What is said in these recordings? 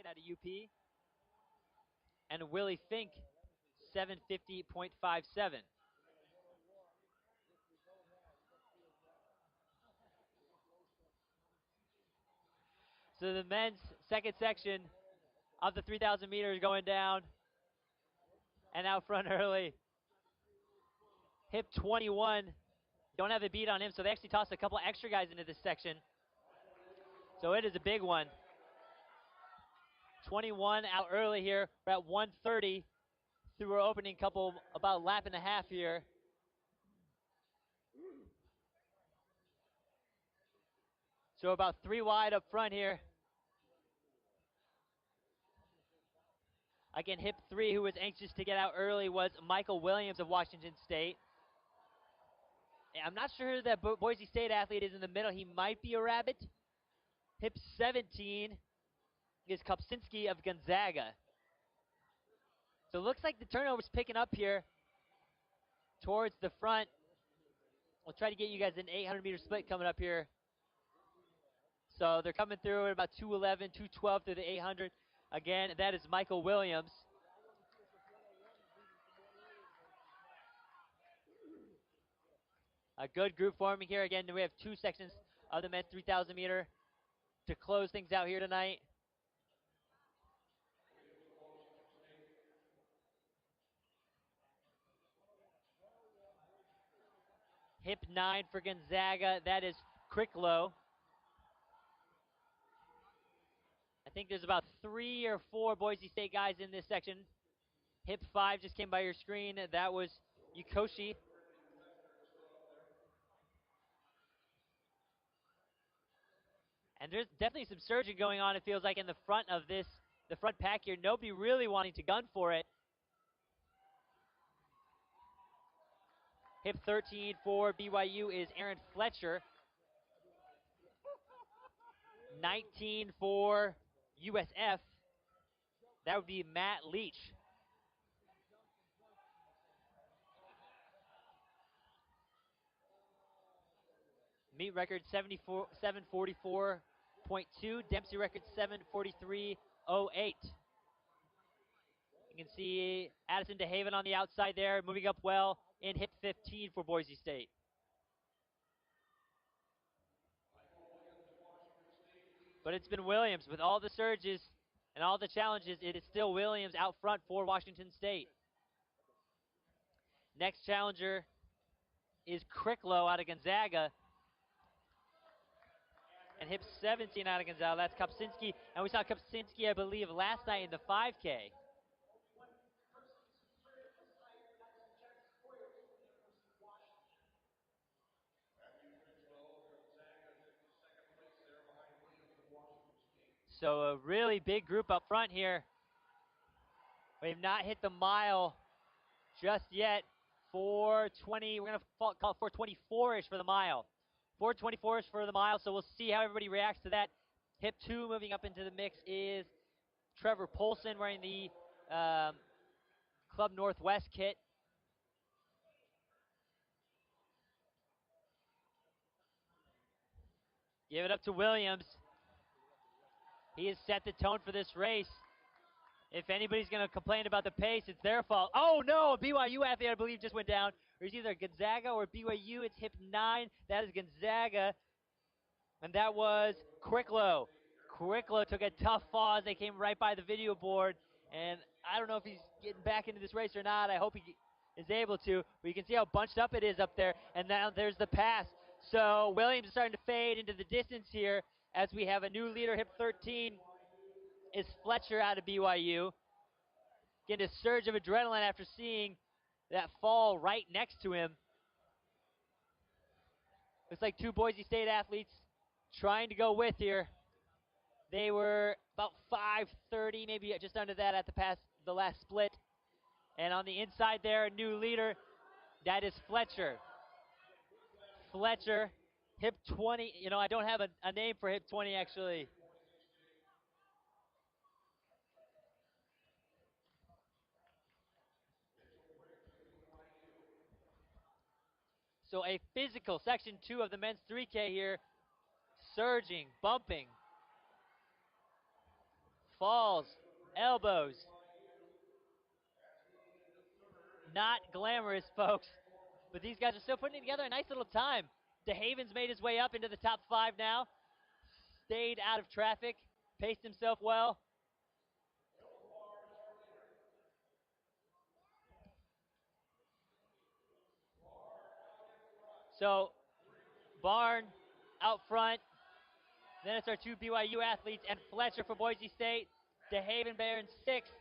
State out of UP. And Willie Fink, 750.57. So the men's second section of the 3,000 meters going down. And out front early. Hip 21. Don't have a beat on him, so they actually tossed a couple extra guys into this section. So it is a big one. 21 out early here. We're at 130 through our opening couple, about a lap and a half here. So about 3 wide up front here. Again, hip 3, who was anxious to get out early, was Michael Williams of Washington State. I'm not sure who that Boise State athlete is in the middle. He might be a rabbit. Hip 17 is Kopczynski of Gonzaga. So it looks like the turnover's picking up here towards the front. We'll try to get you guys an 800-meter split coming up here. So they're coming through at about 211, 212 through the 800. Again, that is Michael Williams. A good group forming here. Again, we have 2 sections of the men's 3,000 meter to close things out here tonight. Hip 9 for Gonzaga. That is Cricklow. I think there's about 3 or 4 Boise State guys in this section. Hip 5 just came by your screen. That was Yukoshi. And there's definitely some surging going on, it feels like, in the front of this, the front pack here. Nobody really wanting to gun for it. Hip 13 for BYU is Aaron Fletcher. 19 for USF. That would be Matt Leach. Meet record 744.2. Dempsey record 743.08. You can see Addison DeHaven on the outside there, moving up well in hip 15 for Boise State. But it's been Williams. With all the surges and all the challenges, it is still Williams out front for Washington State. Next challenger is Cricklow out of Gonzaga. And hip 17 out of Gonzaga, that's Kopczynski. And we saw Kopczynski, I believe, last night in the 5K. So a really big group up front here. We have not hit the mile just yet. 420, we're going to call it 424-ish for the mile. 424-ish for the mile, so we'll see how everybody reacts to that. Hip 2 moving up into the mix is Trevor Polson wearing the Club Northwest kit. Give it up to Williams. He has set the tone for this race. If anybody's going to complain about the pace, it's their fault. Oh, no, a BYU athlete, I believe, just went down. Or it's either Gonzaga or BYU. It's hip 9. That is Gonzaga. And that was Cricklow. Cricklow took a tough fall as they came right by the video board. And I don't know if he's getting back into this race or not. I hope he is able to. But you can see how bunched up it is up there. And now there's the pass. So Williams is starting to fade into the distance here as we have a new leader. Hip 13 is Fletcher out of BYU. Getting a surge of adrenaline after seeing that fall right next to him. Looks like 2 Boise State athletes trying to go with here. They were about 5:30, maybe just under that at the last split. And on the inside there, a new leader. That is Fletcher. Fletcher, hip 20. You know, I don't have a name for hip 20, actually. So a physical section 2 of the men's 3K here. Surging, bumping, falls, elbows. Not glamorous, folks, but these guys are still putting together a nice little time. DeHaven's made his way up into the top 5 now. Stayed out of traffic, paced himself well. So, Barn out front. Then it's our 2 BYU athletes and Fletcher for Boise State. DeHaven there in 6th.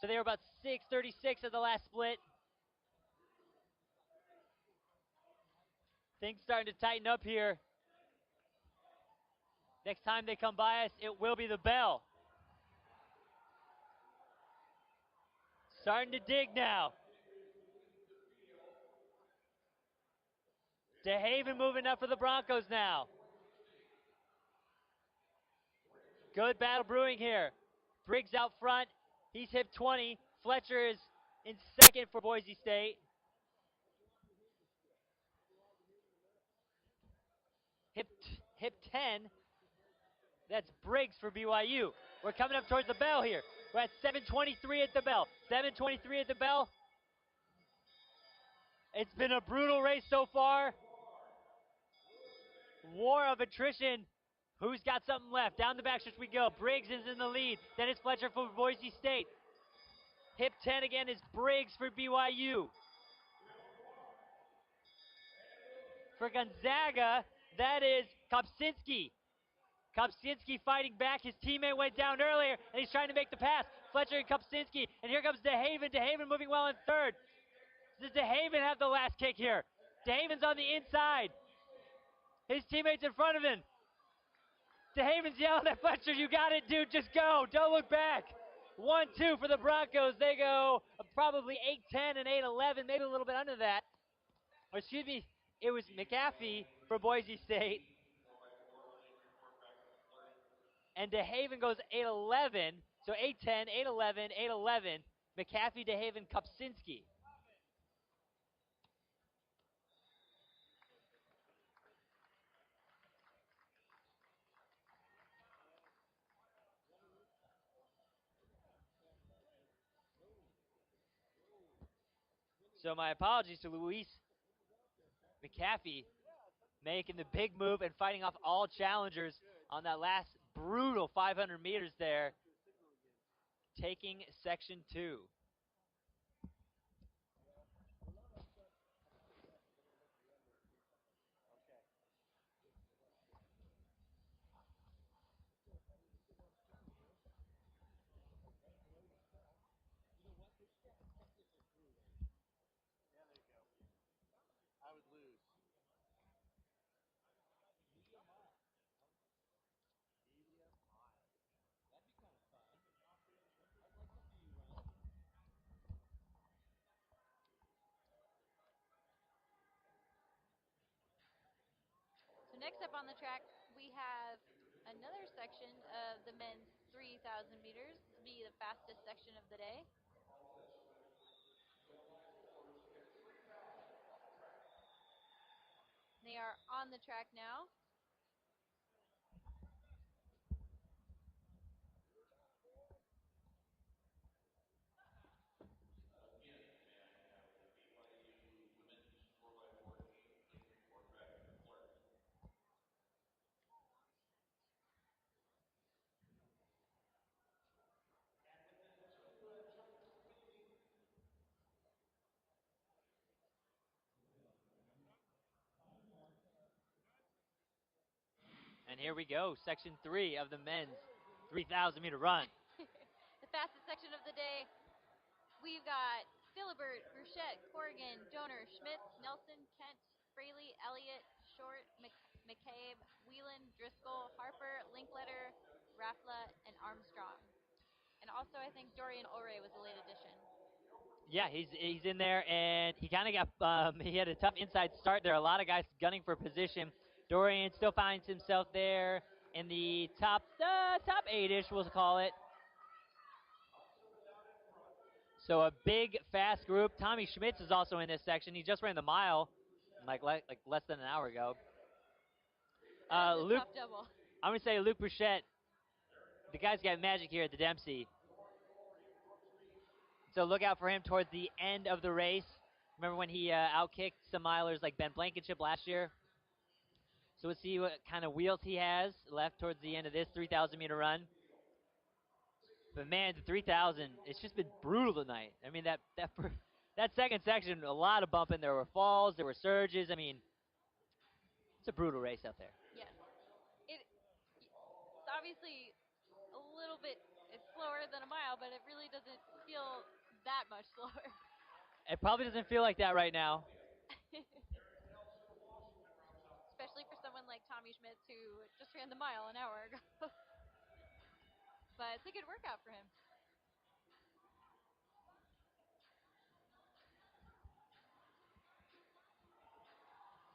So they were about 6:36 of the last split. Things starting to tighten up here. Next time they come by us, it will be the bell. Starting to dig now. DeHaven moving up for the Broncos now. Good battle brewing here. Briggs out front. He's hip 20. Fletcher is in 2nd for Boise State. Hip 10. That's Briggs for BYU. We're coming up towards the bell here. We're at 7:23 at the bell. 7:23 at the bell. It's been a brutal race so far. War of attrition. Who's got something left? Down the backstretch we go. Briggs is in the lead. Then it's Fletcher for Boise State. Hip 10 again is Briggs for BYU. For Gonzaga, that is Kopczynski. Kopczynski fighting back. His teammate went down earlier, and he's trying to make the pass. Fletcher and Kopczynski, and here comes DeHaven. DeHaven moving well in 3rd. Does DeHaven have the last kick here? DeHaven's on the inside. His teammate's in front of him. DeHaven's yelling at Fletcher, you got it, dude, just go. Don't look back. 1-2 for the Broncos. They go probably 8-10 and 8-11, maybe a little bit under that. Or excuse me, it was McAfee for Boise State. And DeHaven goes 8-11, so 8-10, 8-11, 8-11. McAfee, DeHaven, Kopczynski. So my apologies to Luis McAfee making the big move and fighting off all challengers on that last brutal 500 meters there, taking section 2. Next up on the track, we have another section of the men's 3,000 meters. It'll be the fastest section of the day. They are on the track now. And here we go, section 3 of the men's 3,000 meter run. The fastest section of the day. We've got Philibert, Bruchette, Corrigan, Donor, Schmitz, Nelson, Kent, Fraley, Elliott, Short, McCabe, Whelan, Driscoll, Harper, Linkletter, Raffla, and Armstrong. And also I think Dorian Ore was a late addition. Yeah, he's in there, and he kind of got, he had a tough inside start there. A lot of guys gunning for position. Dorian still finds himself there in the top 8-ish, we'll call it. So a big, fast group. Tommy Schmitz is also in this section. He just ran the mile like less than an hour ago. Luke, double. I'm going to say Luke Bruchette the guy's got magic here at the Dempsey. So look out for him towards the end of the race. Remember when he outkicked some milers like Ben Blankenship last year? So we'll see what kind of wheels he has left towards the end of this 3,000 meter run. But man, the 3,000, it's just been brutal tonight. I mean, that second section, a lot of bumping. There were falls, there were surges. I mean, it's a brutal race out there. Yes. It's obviously a little bit, it's slower than a mile, but it really doesn't feel that much slower. It probably doesn't feel like that right now. Especially for someone like Tommy Schmitz who just ran the mile an hour ago. But it's a good workout for him.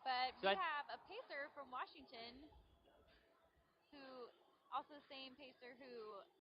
But So we have a pacer from Washington who, also the same pacer who